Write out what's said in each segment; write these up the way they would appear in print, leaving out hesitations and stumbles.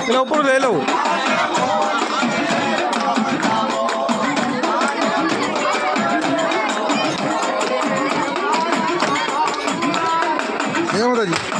પેલા ઉપર લઈ લઉં. જય માતાજી.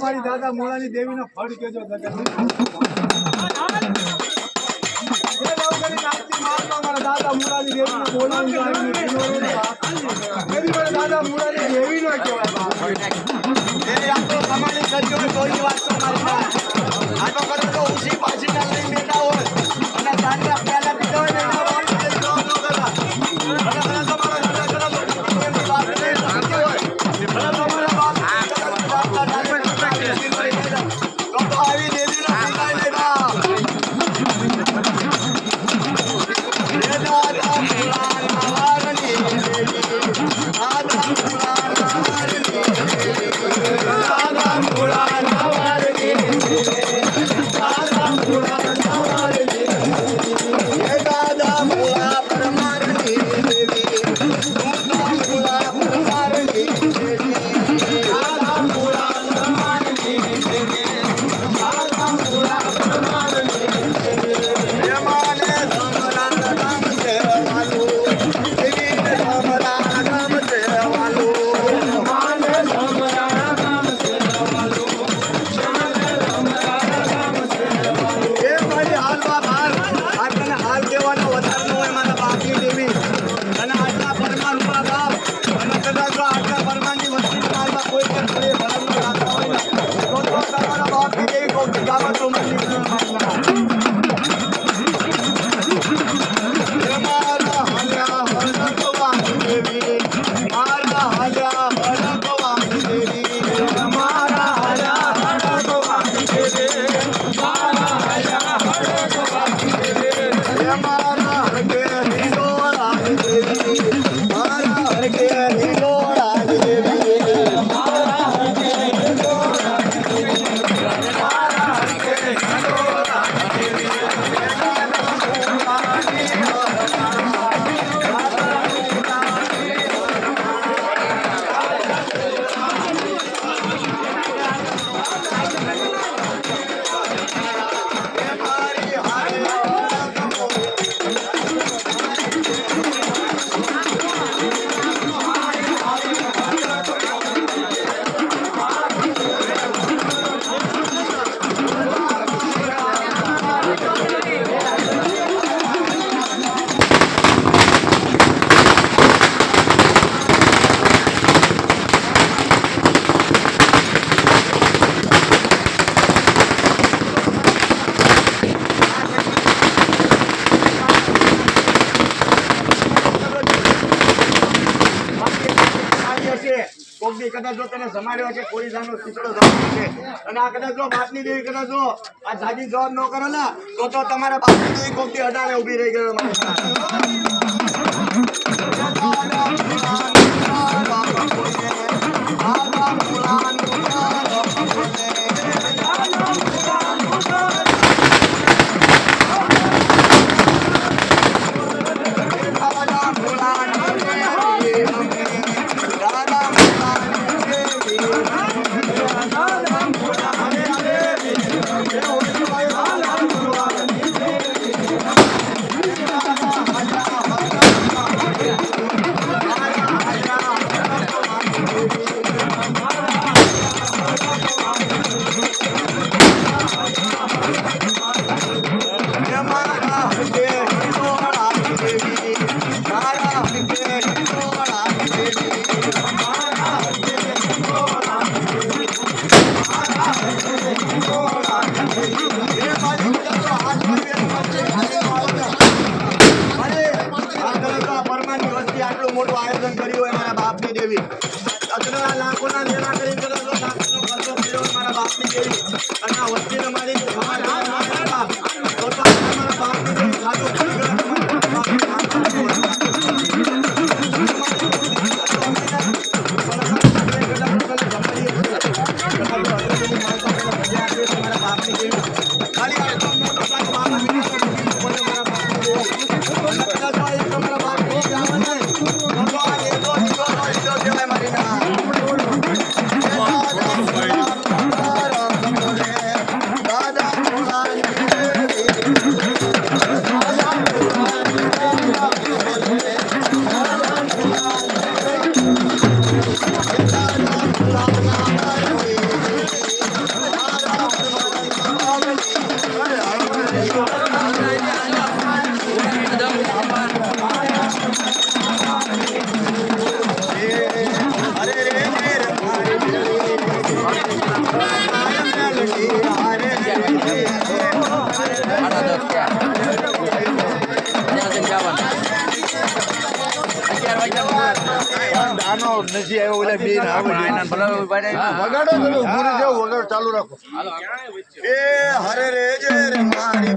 મારી દાદા મોળાની દેવી ના ફળ કેજો દાદા મોળાની દેવી ને બોલાવી દાદા મોળાની દેવી નો કહેવાય Thank you. કોકની કદાચ જો તને જમાડ્યો કે કોળીદાનો શીતળો જમાડ્યો છે અને આ કદાચ જો બાપની દેવી કદાચ જો આ જાજી જવાબ ન કરો ને તો તમારા બાપની દેવી કોકની અડાડે ઊભી રહી ગયો મોટું આયોજન કર્યું હોય મારા બાપની દેવી લાખોના લેણા કરી મારા બાપની દેવી અને આ વસ્તી મારી મારા બાપની દેવી નથી આવ્યો ઓલા બે વગાડો વગાડો ચાલુ રાખો એ હરે રે જે રે મારી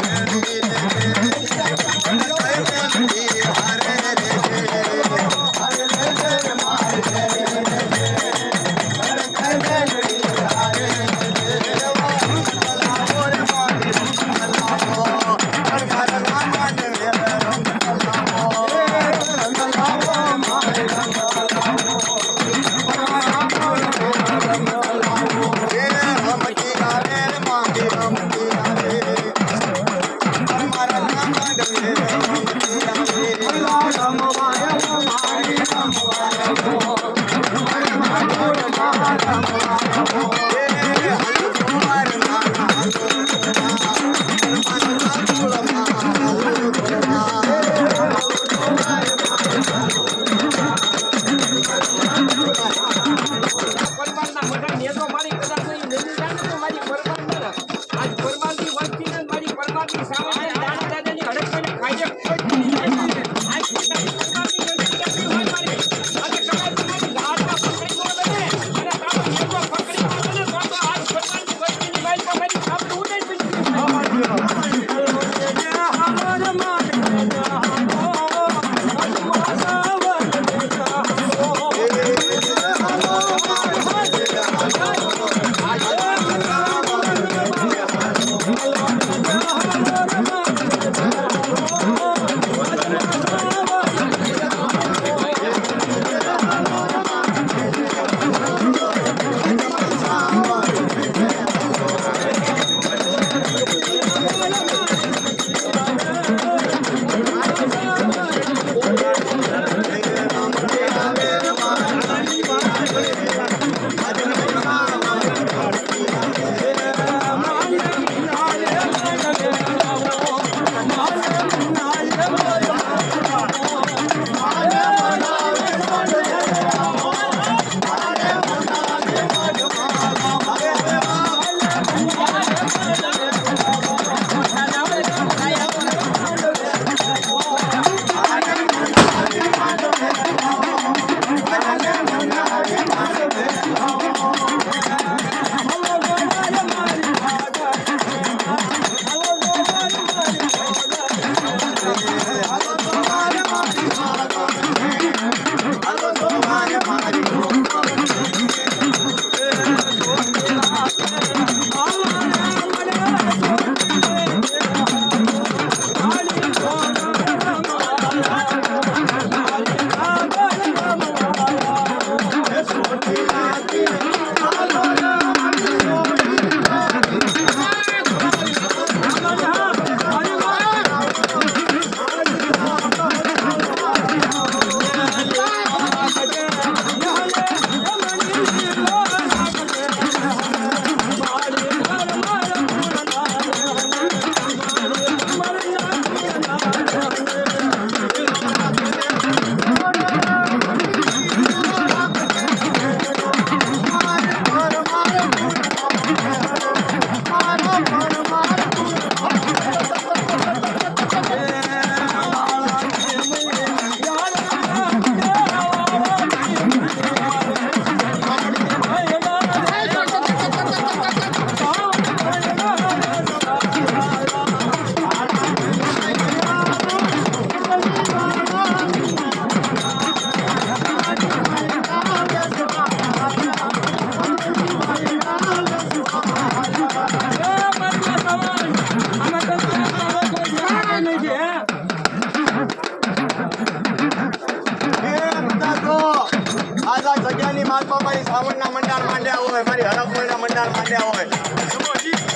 આ જગ્યાની માલપા મારી શ્રાવણના મંડાણ માંડ્યા હોય, મારી હરફોઈના મંડાણ માંડ્યા હોય.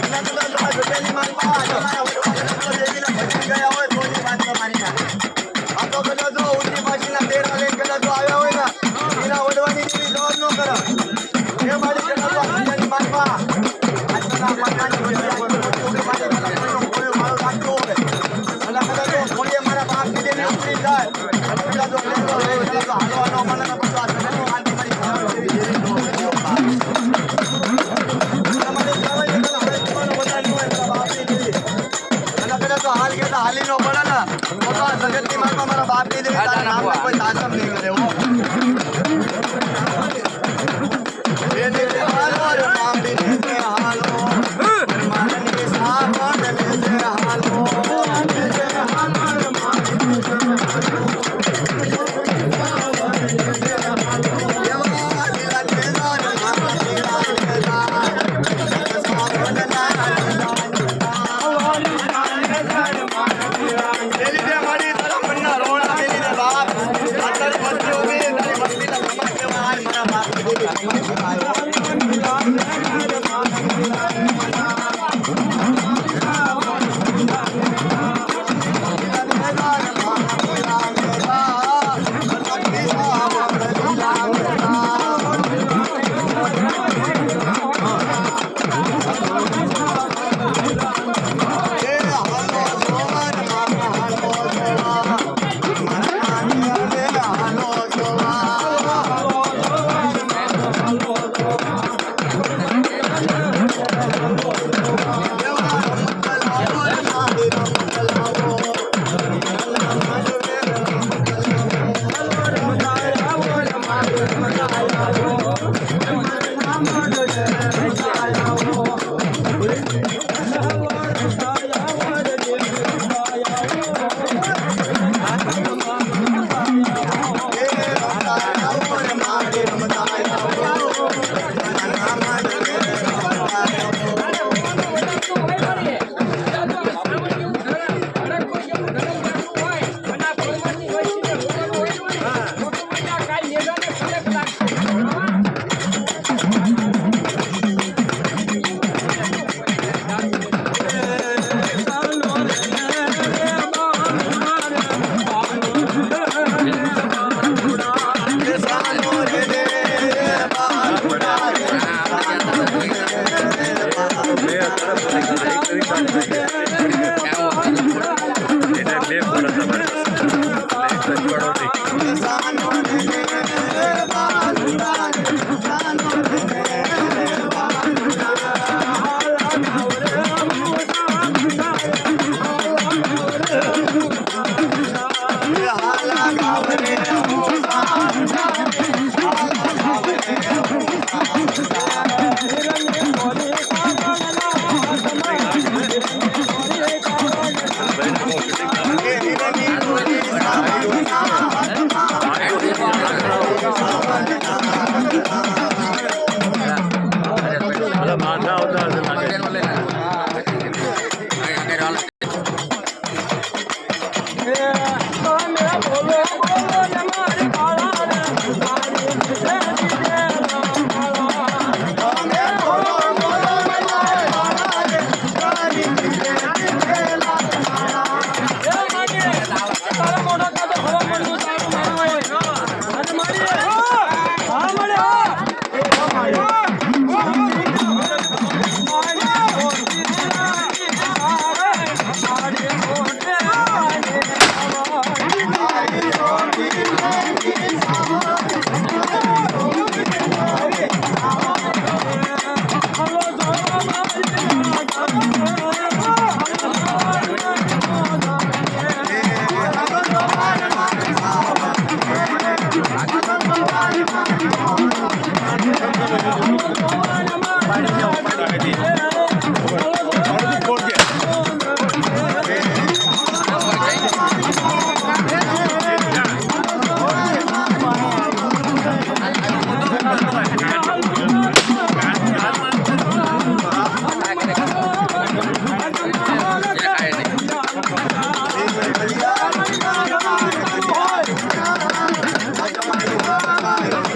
એના કદાચ આ જગ્યાની માલપા તમારા વડવા દેવીના ભજન ગયા હોય તોની વાત તમારી ના. આ તો કદાચ જો ઊંચી પાછીના તેરા લઈને કદાચ આવ્યા હોય ને એના વડવાની જેવી જવાબ ન કરે. એ મારી કદાચ આ જગ્યાની માલપા આજના માતાની વચ્ચે આજની મારી કોઈનો કોઈ મારો લાગતો હોય અને કદાચ કોઈએ મારા બાપની દેવી ઉતરી જાય અને કદાચ હાલો મને પછી આ જગતનો માલપા મારી ખાવા જેવી જેવી હાલ કે હાલી નો પડે ને તો આ જગતની માલપા મારા બાપની દેવી તારા નામમાં કોઈ તાસમ નહીં કરે હો. હાલો રે બાપની દેવી હાલો મારની સાવણ લેજે હાલો લેજે હાલો રે બાપની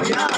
Yeah.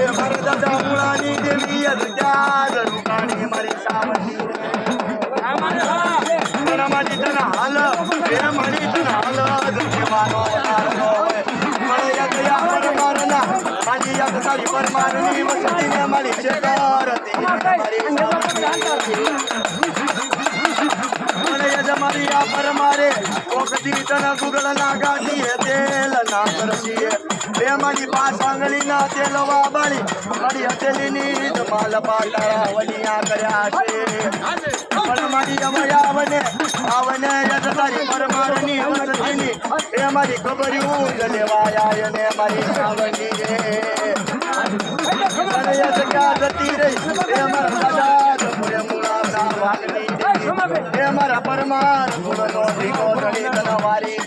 મારા દાદા મૂળાની દેવી મારી સાવતી મારી તને હાલ મારી તને હાલ દેવાનો મારી યાદ તારી પરમારની વસતીને મારી છે મારી આ પરમારે કોકદી તને ગુગળ ના ગાડીએ તેલ ના કરશીએ બે મારી પાંચ આંગળીના તેલ વાબાળી મારી હથેલીની માલ પાટા વલિયા કર્યા છે પણ મારી આવને તારી પરમારની વસતીની એ મારી ખબર્યું જ લેવાયા ને મારી સાવની રે ક્યાં જતી રહી એ મારા દાદા મૂળા વાગની એ મારા પરમાર ગુણનો ઢીકો ધણી તનવારી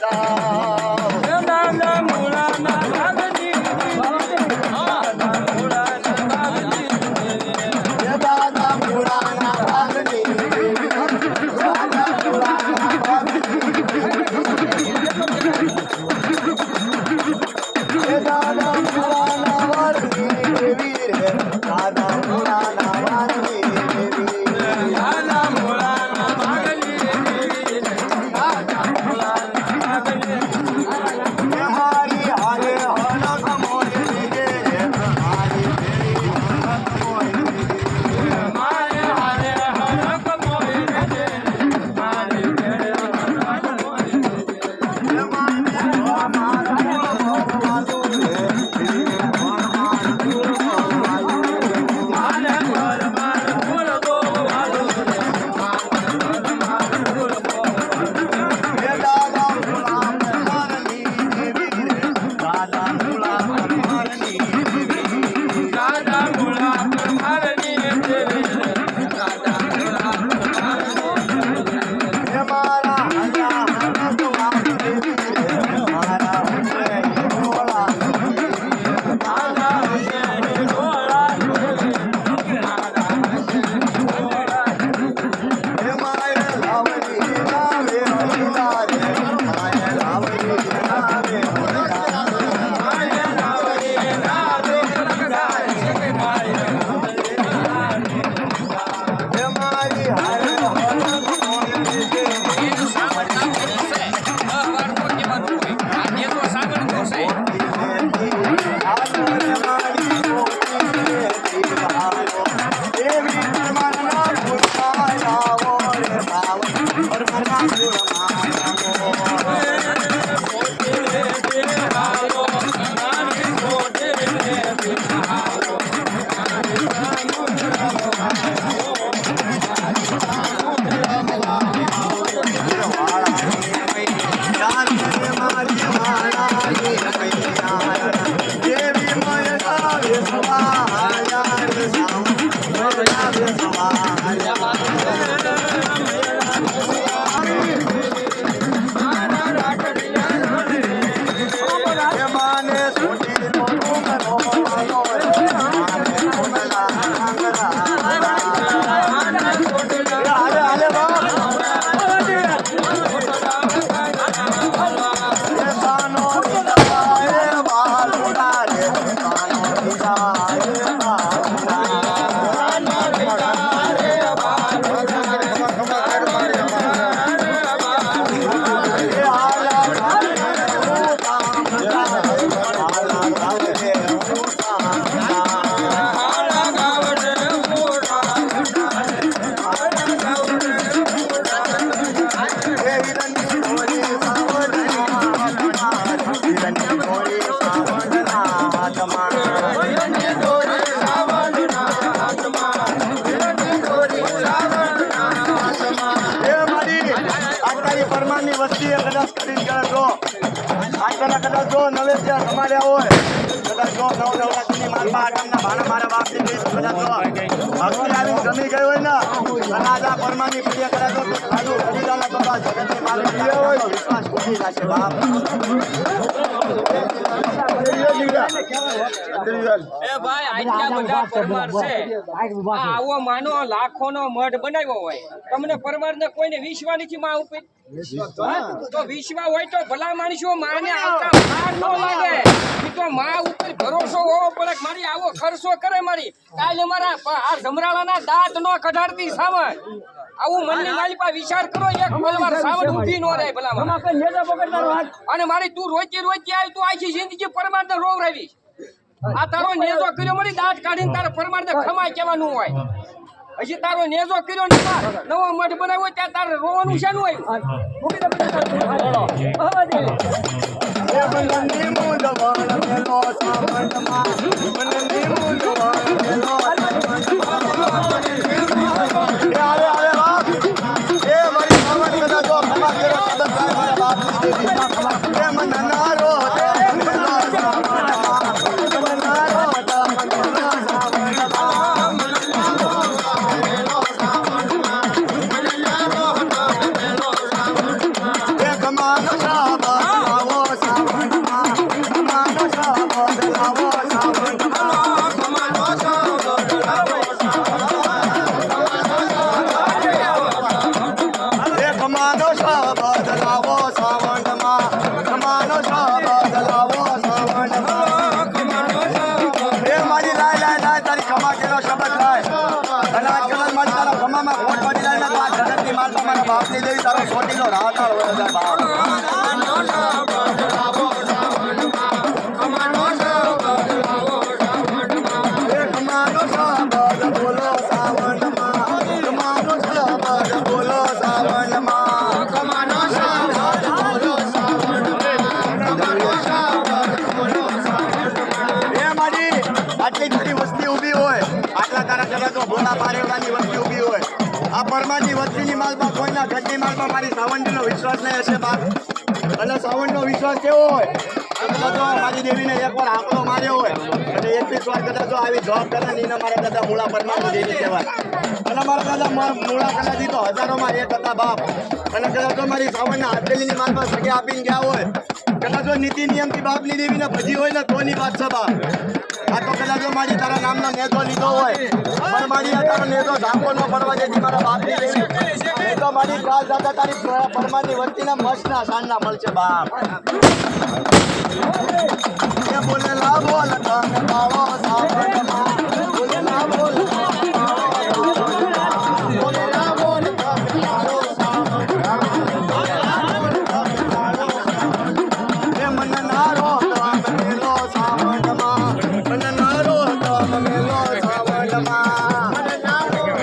પરમારની વસ્તી કદાચ કરી કરે તો આજના કદાચ જો નવે ત્યાં સમાડ્યા હોય કદાચ જો નવ નવરાત્રીની મારપા આટમના ભાણા મારા બાપની કઈ કદાચ જો ભક્તિ આવીને જમી ગઈ હોય ને અને આજા પરમારની પૂજા કદાચ તો સાધુ ખરીદાના બાબા જગતની માલિક હોય વિશ્વાસ ખુશી થશે બાપ એ ભાઈ આટલા બધા પરમાર છે આ આવો માનો લાખોનો મઢ બનાવ્યો હોય તમને પરમારને કોઈને વિશ્વા નથી માં ઉપર તો વિશ્વા હોય તો ભલા માણસો માને આવતા માર ન લાગે ઈ તો માં ઉપર ભરોસો હોવો પડે કે મારી આવો ખર્ચો કરે મારી કાલે મારા આ જમરાળાના દાંત નો કઢાડતી સાવણ આવું મનની મારી પાસે વિચાર કરો એક પલવાર સાવણ ઊભી નો રહે ભલા અને મારી તું રોજે આવી તું આખી જિંદગી પરમારને રોવરાવી આ તારો નેજો કર્યો મારી દાંત કાઢીને તારા પરમારને ખમાય કેવાનું હોય હજી તારો નેજો કર્યો નવો મઠ બનાવ્યો ત્યાં તારે રોવાનું છે નું બાપની દેવી તારો છોટીનો રાહતાળ હોય બાપ આટલી બધી વસ્તી ઊભી હોય આટલા તારા જરા તો ભોળા પારેવડાની વસ્તી ઊભી હોય આ પરમાની વસ્તીની માલમાં કોઈના ઘટની માલમાં મારી સાવંડીનો વિશ્વાસ નહીં હશે બાપ અને સાવંડનો વિશ્વાસ કેવો હોય કદાચ મારી દેવીને એકવાર આંકડો માર્યો હોય અને 21 વાર કદાચ આવી જોબ કરે ને એને મારા દાદા મૂળા પરમાની દેવી કહેવાય અને મારા દાદા મૂળા કદાચ તો હજારોમાં એક હતા બાપ અને કદાચ મારી સાવંડના હાથેલીની માલમાં સગે આપીને ગયા હોય કદાચ નીતિ નિયમથી બાપની દેવીને ભજી હોય ને તોની વાત છે બાપ આ તો કદાચ મારી તારા નામનો નેતો લીધો હોય પણ મારી આ તારો નેતો ઝાંકો ન પડવા જેથી મારા બાપની દેવી એ તો મારી કાલ દાદા તારી પરમાની વસ્તીના મસ્તના સાંજના મળશે બાપ એ બોલે લાવો લગન લાવો સાવનમાં બોલે લાવો બોલે લાવો લગન લાવો સાવનમાં એ મન નારો તો મેલો સાવનમાં મન નારો તો મેલો સાવનમાં મન નારો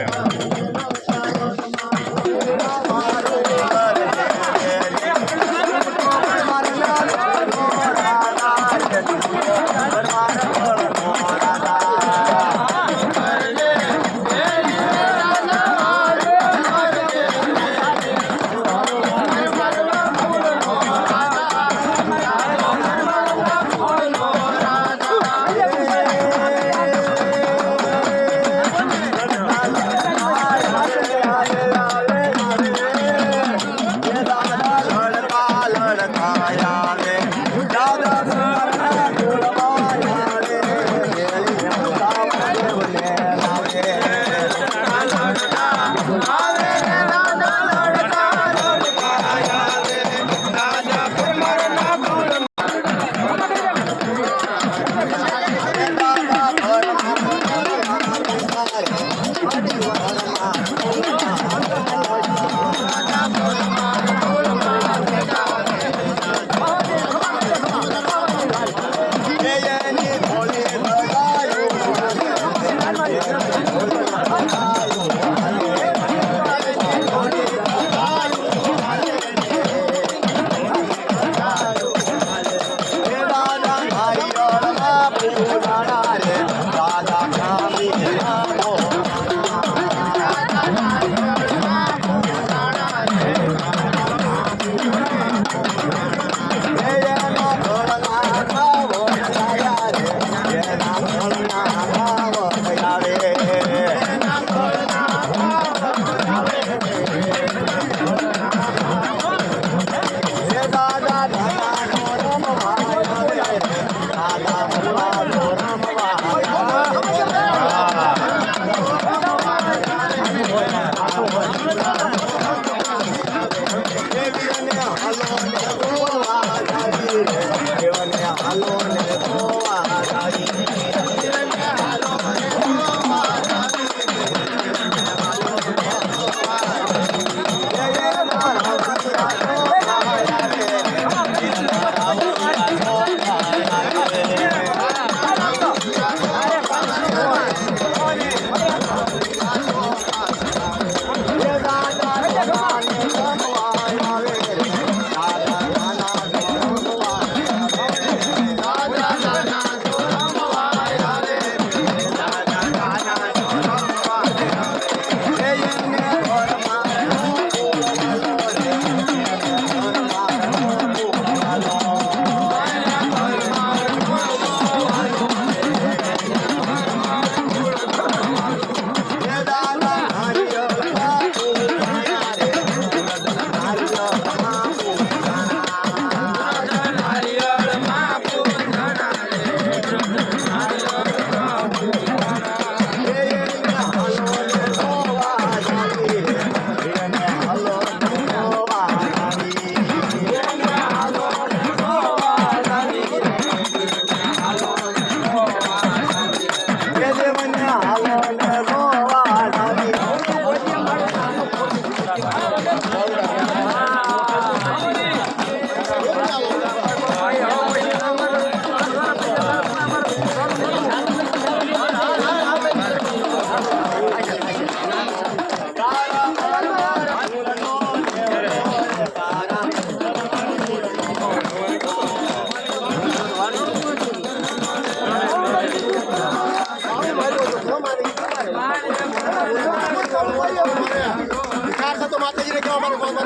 માતાજીને કેવા મારું કોણ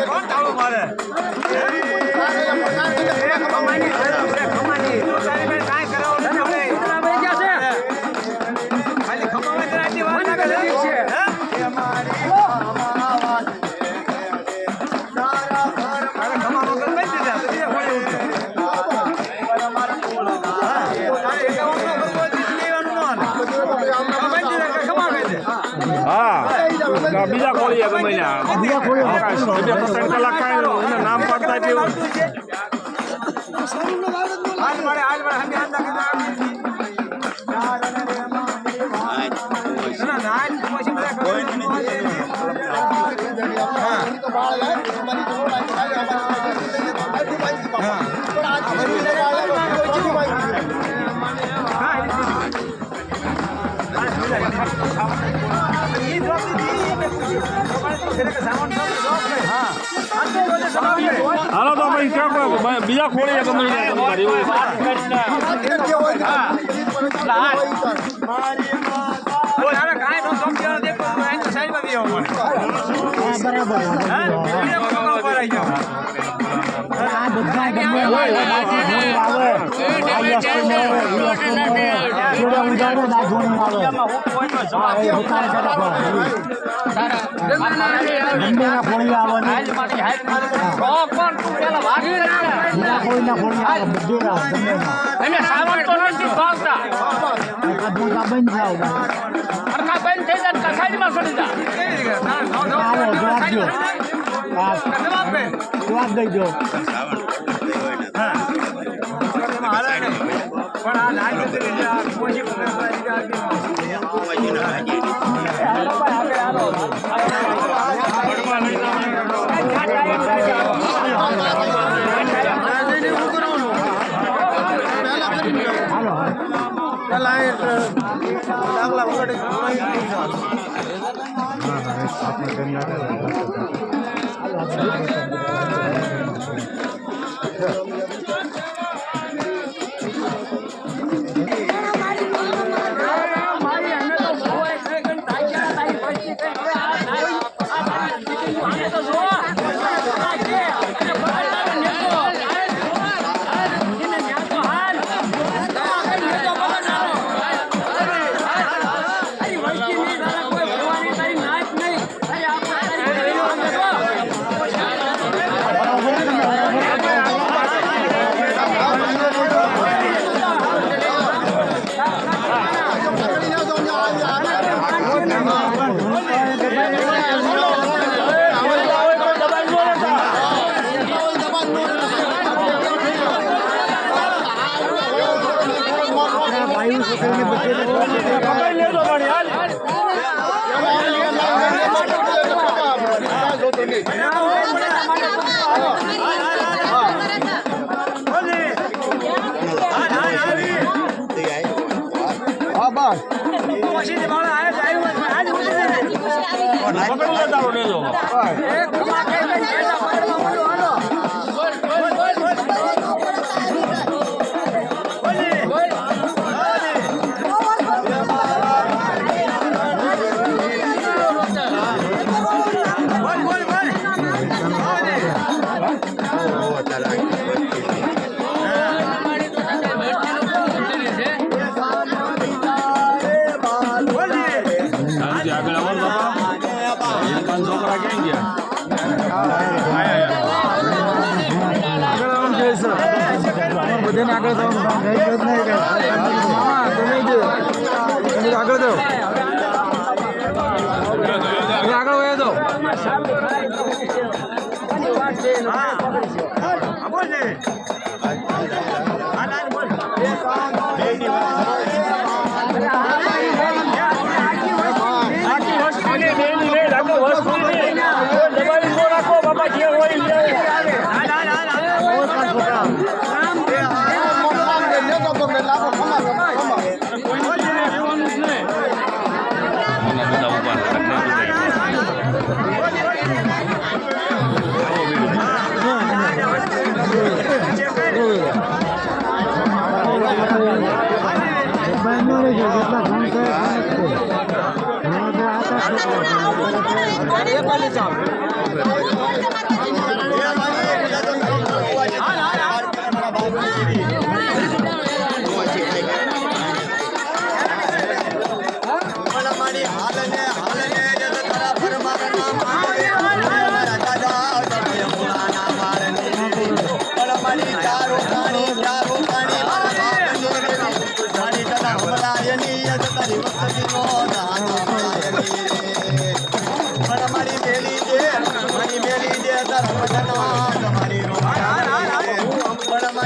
કોણ તાળું મારે હા બીજા ખોલીએ ગમે બીજા ખોલીએ 3 કલાક કાંઈ એના નામ પડતા જેવું હાલો તો ભાઈ ક્યાં બીજા ખોલીએ ગમે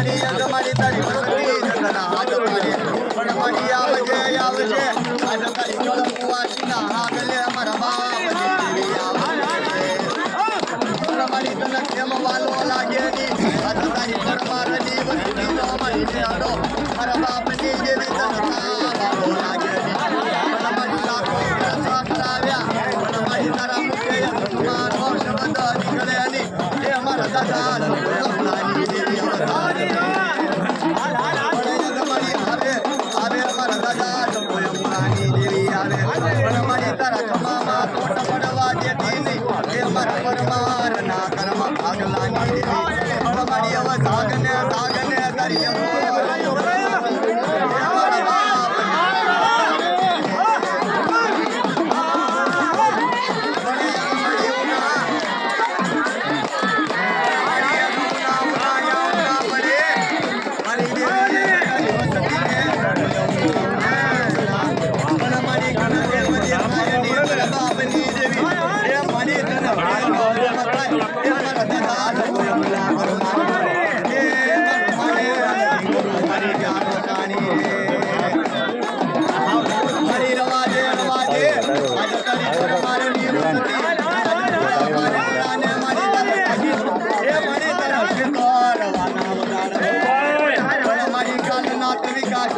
મારી તમારી તારી વસતી જગના હાથ પાડે પણ મારી આવજે આજ તારી કળપુવાસીના આગલે અમારા બાપ દેવી આવજે મારી તને કેમ વાલો લાગે ની આજ તારી પરમારની વસતીનો અમારી લેડો મારા બાપની જેવી તને વાલો લાગે ની મારી લાખો રસા કરાવ્યા પણ મારી તારા મુખે મારો શબ્દ નીકળે ની એ અમારા દાદા નાની દેવી આવે અમારા દાદા નાની દેવી આવે પણ મારી તારા તમામાં કોટ પડવા દેતી નહીં એ અમારા પરમાર ના કર્મ ભાગલાની દેવી પણ મારી હવે સાગને તારી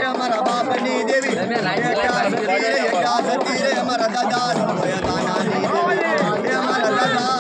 અમારા બાપની દેવી અમારા દાદા નાની દેવી અમારા દાદા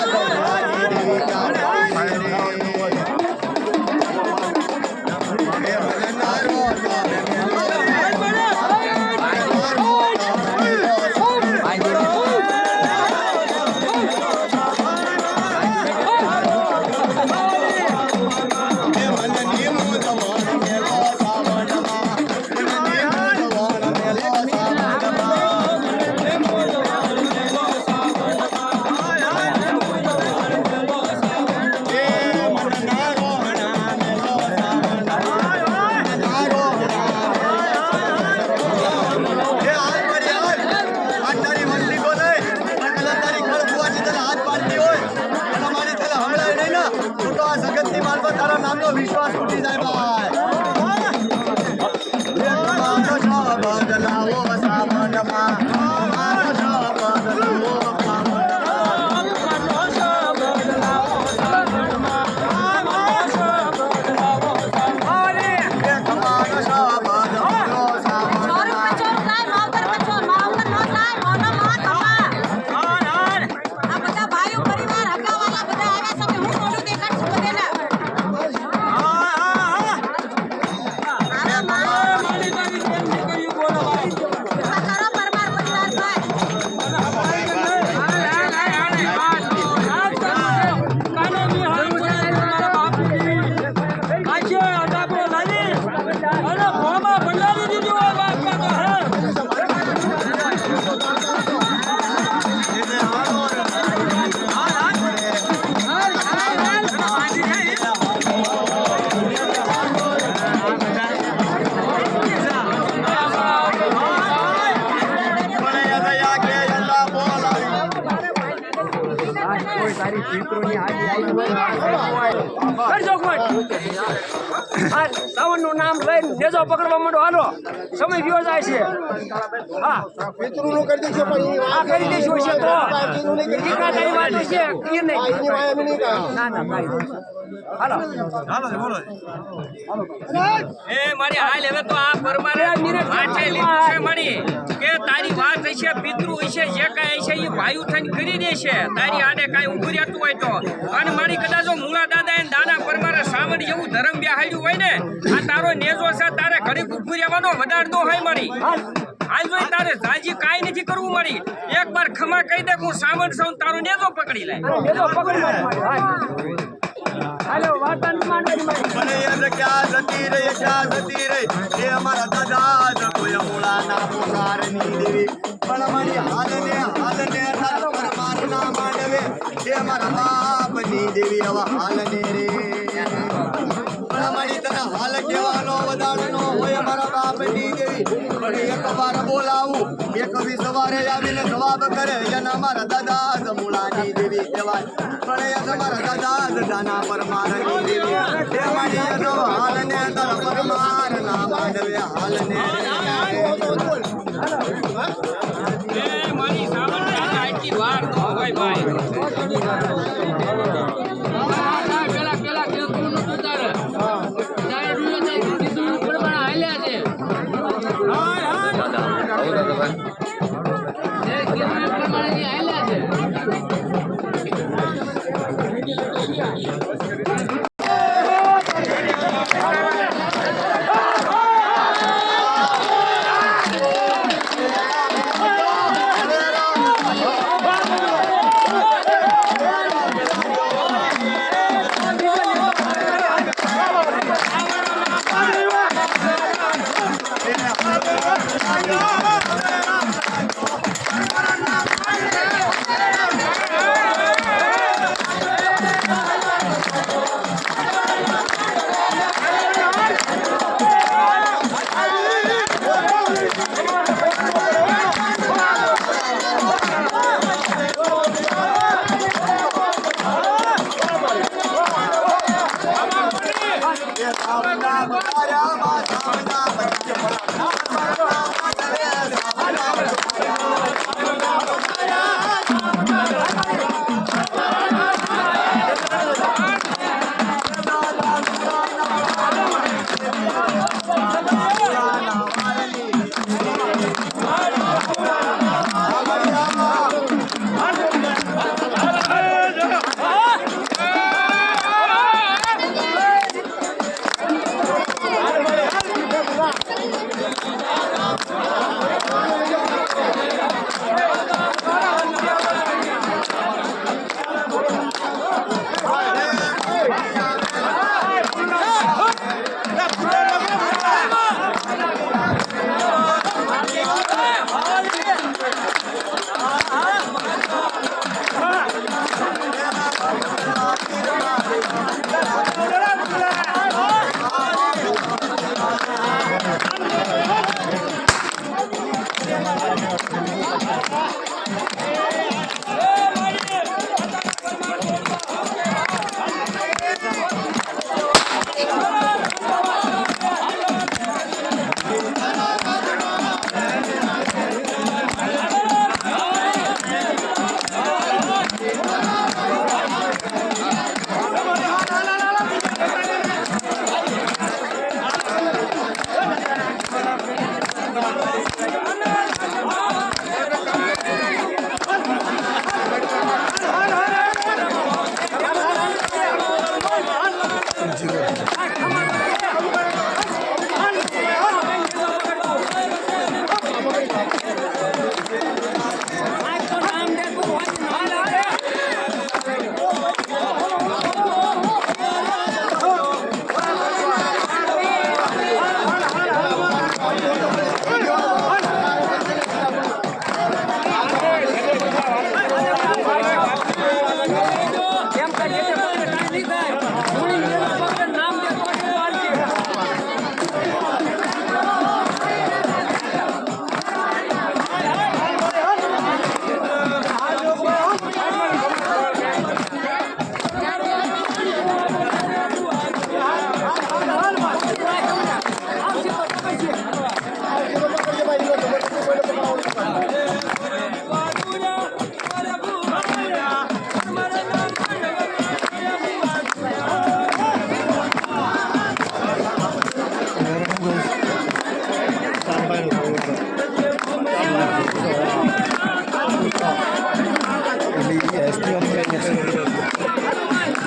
તારા નામનો વિશ્વાસ ઉઠી જાય ભાઈ બદલાવો સામનમાં સાવન નું નામ લઈને નેજો પકડવા માંડો હાલો સમય ગયો જાય છે હા પિતૃનું કરી દેજો પણ આ કરી દેશું છે તો ટીકા કઈ વાત છે એ નહીં એની વાય અમે નહીં કહા ના ના કાઈ હાલો એ મારી હાલ હવે તો આ પરમારે વાંચે લીધું છે મારી કે તારી વાત હશે પિતૃ હશે જે કાંઈ હશે એ ભાઈ ઉઠાઈને કરી દેશે તારી આડે કાંઈ ઊભું રહેતું હોય તો અને મારી કદાચ જો મૂળા દાદા એને દાના પરમારે સાવન જેવું ધર્મ બેહાડ્યું હોય ને આ તારો નેજો છે તારે ઘડીક ઊભું રહેવાનો વધારતો હોય મારી હાલ જોઈ તારે જાજી કાંઈ નથી કરવું મારી એક વાર ખમા કહી દે હું સાવન સૌ તારો નેજો પકડી લે નેજો પકડી હાલો વાર્તા માનવાની મારી મને યાદ ક્યાં જતી રહી એ અમારા દાદા જ કોઈ મૂળાના પોકારની દેવી પણ અમારી હાલને તારા પરમારના માંડવે એ અમારા બાપની દેવી હવે હાલને રે પણ અમારી તને હાલ કહેવાનો વધારનો હોય અમારા બાપની દેવી પણ એક વાર બોલાવું એક બી સવારે આવીને જવાબ કરે એના અમારા દાદા જ મૂળાની દેવી કહેવાય પણ એ અમારા દાદા જ દાના પરમારની દેવી એ મારી હાલને મારી સાવન આટલી વાર ન હોય ભાઈ પેલા કેવું નતું તારે તારે હાલ્યા છે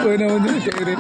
કોઈને વધુ ટેગરે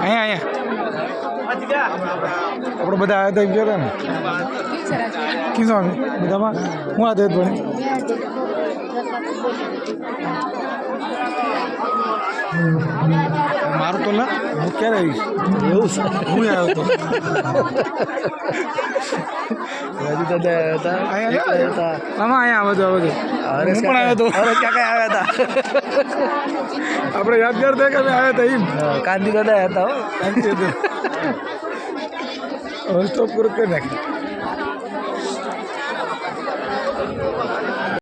અહીંયા આપણે બધા આવ્યા હતા એમ કહેતા ને કીધું અમે બધામાં હું આ દેત ભણી મારું તો ના હું ક્યારે આવીશ એવું છે હું આવ્યો હતો રાજુ દાદા હતા અહીંયા આમાં અહીંયા બધું હું પણ આવ્યો હતો ક્યાં આવ્યા હતા આપણે યાદગાર થાય કે અમે આવ્યા હતા એમ કાંતિ દાદા હતા કાંતિ દાદા હવે સ્ટોપ પૂરું કરી નાખી